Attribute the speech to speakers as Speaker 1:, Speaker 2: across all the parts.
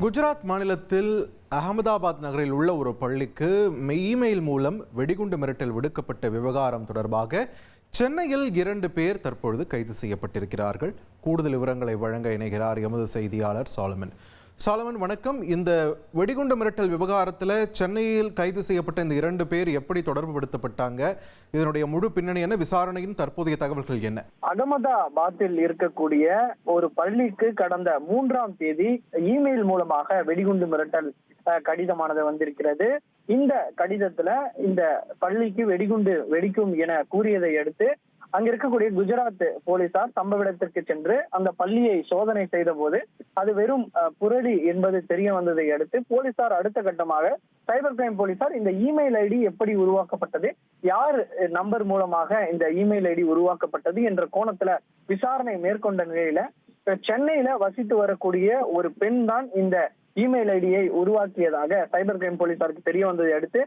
Speaker 1: குஜராத் மாநிலத்தில் அகமதாபாத் நகரில் உள்ள ஒரு பள்ளிக்கு இமெயில் மூலம் வெடிகுண்டு மிரட்டல் விடுக்கப்பட்ட விவகாரம் தொடர்பாக சென்னையில் 2 பேர் தற்பொழுது கைது செய்யப்பட்டிருக்கிறார்கள். கூடுதல் விவரங்களை வழங்க இணைகிறார் எமது செய்தியாளர் சாலமன். வணக்கம். இந்த வெடிகுண்டு மிரட்டல் விவகாரத்தில் சென்னையில் கைது செய்யப்பட்ட இந்த 2 பேர் எப்படி தொடர்பு படுத்தப்பட்டாங்க? இதனுடைய முழு பின்னணி என்ன? விசாரணையின் தற்போதைய தகவல்கள் என்ன?
Speaker 2: அகமதாபாத்தில் இருக்கக்கூடிய ஒரு பள்ளிக்கு கடந்த 3ஆம் தேதி இமெயில் மூலமாக வெடிகுண்டு மிரட்டல் கடிதமானது வந்திருக்கிறது. இந்த கடிதத்துல இந்த பள்ளிக்கு வெடிகுண்டு வெடிக்கும் என கூறியதை அடுத்து அங்க இருக்கக்கூடிய குஜராத் போலீசார் சம்பவ இடத்திற்கு சென்று அந்த பள்ளியை சோதனை செய்த போது அது வெறும் புரளி என்பது தெரிய வந்ததை அடுத்து போலீசார் அடுத்த கட்டமாக சைபர் கிரைம் போலீசார் இந்த இமெயில் ஐடி எப்படி உருவாக்கப்பட்டது, யார் நம்பர் மூலமாக இந்த இமெயில் ஐடி உருவாக்கப்பட்டது என்ற கோணத்துல விசாரணை மேற்கொண்ட நிலையில சென்னையில வசித்து வரக்கூடிய ஒரு பெண் தான் இந்த இமெயில் ஐடியை உருவாக்கியதாக சைபர் கிரைம் போலீசாருக்கு தெரிய வந்ததை அடுத்து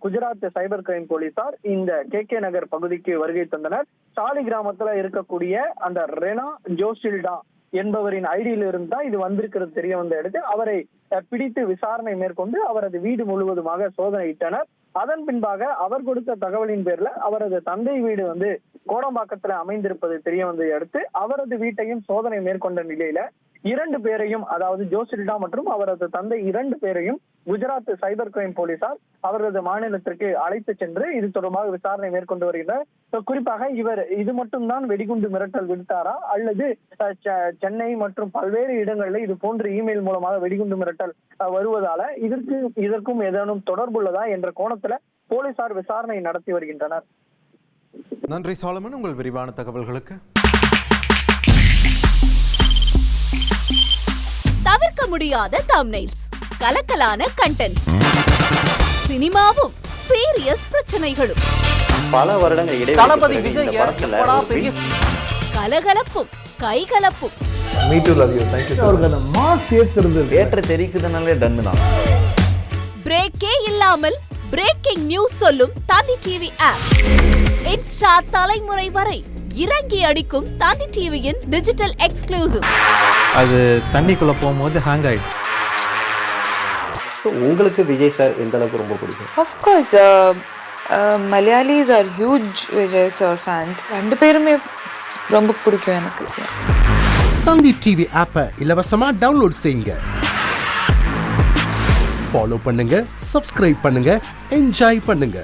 Speaker 2: குஜராத் சைபர் கிரைம் போலீசார் இந்த கே நகர் பகுதிக்கு வருகை தந்தனர். சாலி கிராமத்துல இருக்கக்கூடிய அந்த ரெனா ஜோசில்டா என்பவரின் ஐடியில இருந்து தான் இது வந்திருக்கிறது தெரிய வந்த அடுத்து அவரை பிடித்து விசாரணை மேற்கொண்டு அவரது வீடு முழுவதுமாக சோதனையிட்டனர். அதன் பின்பாக அவர் கொடுத்த தகவலின் பேர்ல அவரது தந்தை வீடு கோடம்பாக்கத்துல அமைந்திருப்பது தெரிய வந்ததை அடுத்து அவரது வீட்டையும் சோதனை மேற்கொண்ட நிலையில 2 பேரையும், அதாவது ஜோசில்டா மற்றும் அவரது தந்தை 2 பேரையும் குஜராத் சைபர் கிரைம் போலீசார் அவரது மாநிலத்திற்கு அழைத்து சென்று இது தொடர்பாக விசாரணை மேற்கொண்டு வருகின்றனர். குறிப்பாக இவர் இது மட்டும்தான் வெடிகுண்டு மிரட்டல் விடுத்தாரா அல்லது சென்னை மற்றும் பல்வேறு இடங்களில் இது போன்ற இமெயில் மூலமாக வெடிகுண்டு மிரட்டல் வருவதால இதற்கும் ஏதேனும் தொடர்புள்ளதா என்ற கோணத்துல போலீசார் விசாரணை நடத்தி வருகின்றனர்.
Speaker 1: நன்றி சாலமன், உங்கள் விரிவான தகவல்களுக்கு.
Speaker 3: தவிர்க்க முடியாத தம்ப்நெயில்ஸ், கலக்கலான கண்டென்ட்ஸ், சினிமாவும் சீரியஸ் பிரச்சனைகளும்,
Speaker 4: பல வருடங்கள்
Speaker 5: தளபதி விஜய்
Speaker 3: கலகலப்பும் கைகலப்பும்,
Speaker 4: ஏற்ற தெரிக்குதுனாலே டன்னு தான்.
Speaker 3: பிரேக்கே இல்லாமல் பிரேக்கிங் நியூஸ் சொல்லும் தந்தி டிவி ஆப். இன்ஸ்டா தலைமுறை வரை இறங்கி அடிக்கும் தந்தி டிவியின் டிஜிட்டல் எக்ஸ்க்ளூசிவ்.
Speaker 5: அது தண்ணிக்குள்ள போகும்போது ஹேங் ஆயிடுச்சு.
Speaker 4: உங்களுக்கு விஜய் சார் எந்த அளவுக்கு ரொம்ப பிடிக்கும்?
Speaker 6: Of course, Malayalis are huge Vijay sir fans. 2 பேருமே ரொம்ப பிடிக்கும் எனக்கு.
Speaker 7: தந்தி டிவி ஆப்பை இலவசமா டவுன்லோட் செய்யுங்க. ஃபாலோ பண்ணுங்க, சப்ஸ்கிரைப் பண்ணுங்க, என்ஜாய் பண்ணுங்க.